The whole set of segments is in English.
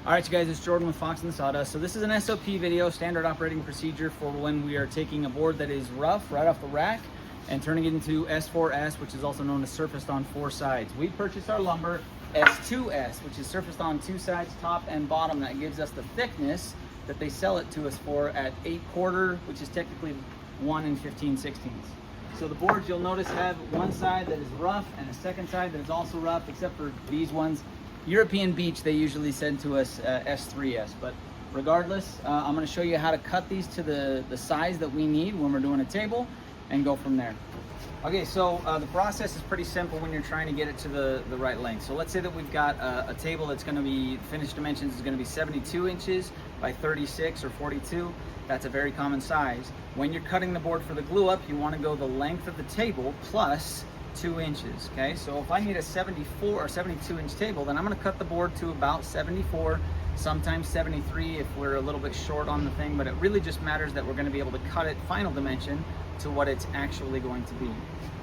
All right, you guys, it's Jordan with Fox and Sawdust. So this is an SOP video, standard operating procedure for when we are taking a board that is rough right off the rack and turning it into S4S, which is also known as surfaced on 4 sides. We purchased our lumber S2S, which is surfaced on 2 sides, top and bottom. That gives us the thickness that they sell it to us for at 8/4, which is technically 1 15/16. So the boards, you'll notice, have one side that is rough and a second side that is also rough, except for these ones. European Beach, they usually send to us S3S, but regardless, I'm going to show you how to cut these to the size that we need when we're doing a table and go from there. Okay, so the process is pretty simple when you're trying to get it to the right length. So let's say that we've got a table that's going to be, finished dimensions is going to be 72 inches by 36 or 42. That's a very common size. When you're cutting the board for the glue up, you want to go the length of the table plus 2 inches. Okay, so if I need a 74 or 72 inch table, then I'm going to cut the board to about 74, sometimes 73 if we're a little bit short on the thing, but it really just matters that we're going to be able to cut it final dimension to what it's actually going to be.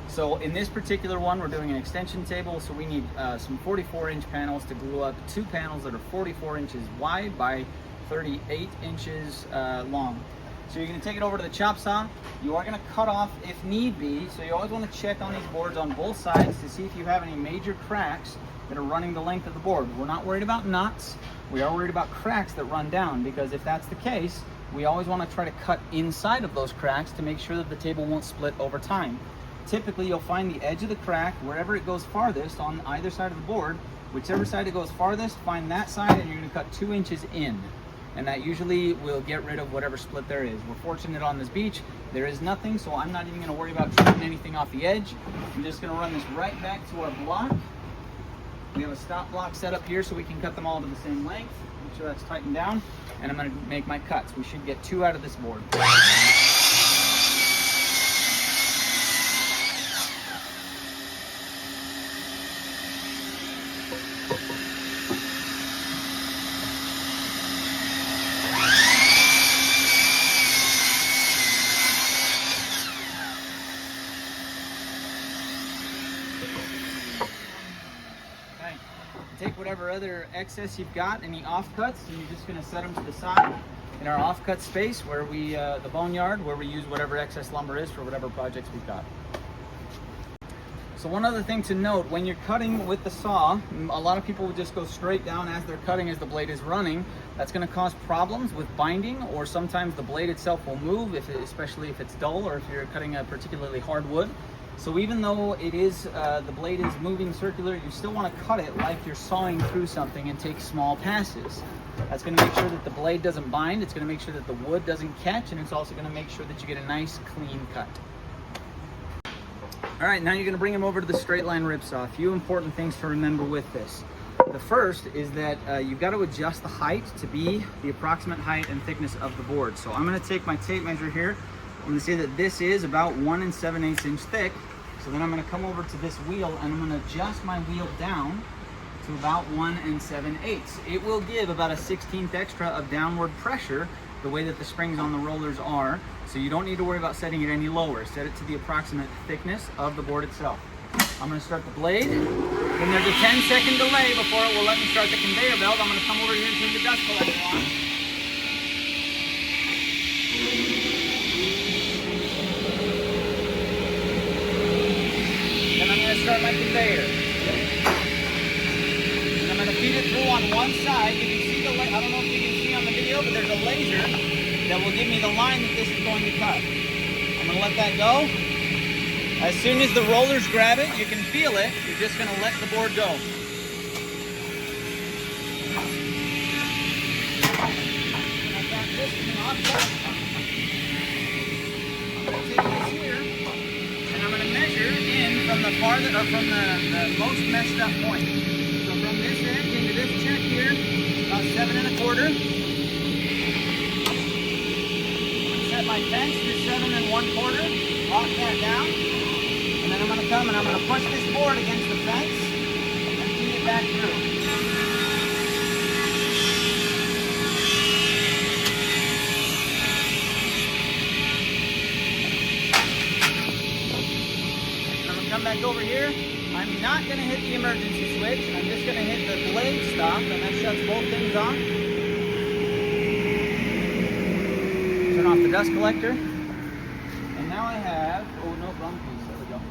So in this particular one, we're doing an extension table, so we need some 44-inch panels to glue up 2 panels that are 44 inches wide by 38 inches long. So you're going to take it over to the chop saw. You are going to cut off if need be. So you always want to check on these boards on both sides to see if you have any major cracks that are running the length of the board. We're not worried about knots. We are worried about cracks that run down, because if that's the case, we always want to try to cut inside of those cracks to make sure that the table won't split over time. Typically, you'll find the edge of the crack wherever it goes farthest on either side of the board. Whichever side it goes farthest, find that side, and you're going to cut 2 inches in. And that usually will get rid of whatever split there is. We're fortunate on this beach, there is nothing, so I'm not even going to worry about trimming anything off the edge. I'm just going to run this right back to our block. We have a stop block set up here so we can cut them all to the same length. Make sure that's tightened down, and I'm going to make my cuts. We should get 2 out of this board. Take whatever other excess you've got, any offcuts, and you're just going to set them to the side in our offcut space where we, the boneyard, where we use whatever excess lumber is for whatever projects we've got. So one other thing to note, when you're cutting with the saw, a lot of people will just go straight down as they're cutting as the blade is running. That's going to cause problems with binding, or sometimes the blade itself will move, especially if it's dull or if you're cutting a particularly hard wood. So even though it is, the blade is moving circular, you still want to cut it like you're sawing through something and take small passes. That's going to make sure that the blade doesn't bind, it's going to make sure that the wood doesn't catch, and it's also going to make sure that you get a nice clean cut. All right, now you're going to bring them over to the straight line rip saw. A few important things to remember with this. The first is that you've got to adjust the height to be the approximate height and thickness of the board. So I'm going to take my tape measure here. I'm going to say that this is about 1 7/8 inch thick. So then I'm going to come over to this wheel and I'm going to adjust my wheel down to about 1 7/8. It will give about a 1/16 extra of downward pressure the way that the springs on the rollers are. So you don't need to worry about setting it any lower. Set it to the approximate thickness of the board itself. I'm going to start the blade. Then there's a 10-second delay before it will let me start the conveyor belt. I'm going to come over here and turn the dust collector on. Start my conveyor. And I'm going to feed it through on one side. You can see the, I don't know if you can see on the video, but there's a laser that will give me the line that this is going to cut. I'm going to let that go. As soon as the rollers grab it, you can feel it. You're just going to let the board go. And I've got this in an offset. I'm going to take this here. I'm going to measure in from the farther, or from the most messed up point. So from this edge into this check here, about 7 1/4. Set my fence to 7 1/4. Lock that down, and then I'm going to come and I'm going to push this board against the fence and feed it back through. back over here. I'm not gonna hit the emergency switch. I'm just gonna hit the blade stop, and that shuts both things off. Turn off the dust collector. And now I have, oh no, wrong piece, there we go.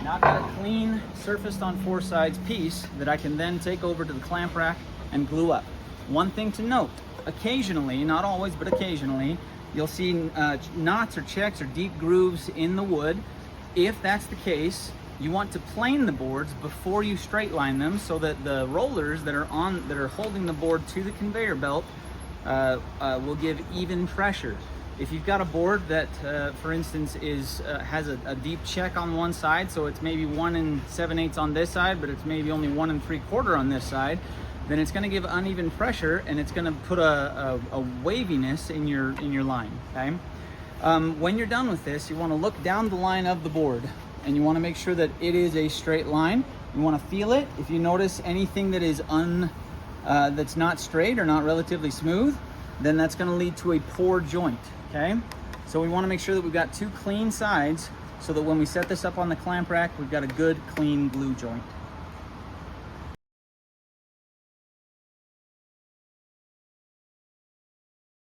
Now I've got a clean, surfaced on 4 sides piece that I can then take over to the clamp rack and glue up. One thing to note, occasionally, not always, but occasionally, you'll see knots or checks or deep grooves in the wood. If that's the case, you want to plane the boards before you straight line them so that the rollers that are holding the board to the conveyor belt will give even pressure. If you've got a board that, for instance, has a deep check on one side, so it's maybe 1 7/8 on this side, but it's maybe only 1 3/4 on this side, then it's going to give uneven pressure, and it's going to put a waviness in your line. Okay. When you're done with this, you want to look down the line of the board, and you want to make sure that it is a straight line. You want to feel it. If you notice anything that is that's not straight or not relatively smooth, then that's going to lead to a poor joint. Okay, so we want to make sure that we've got 2 clean sides so that when we set this up on the clamp rack, we've got a good clean glue joint.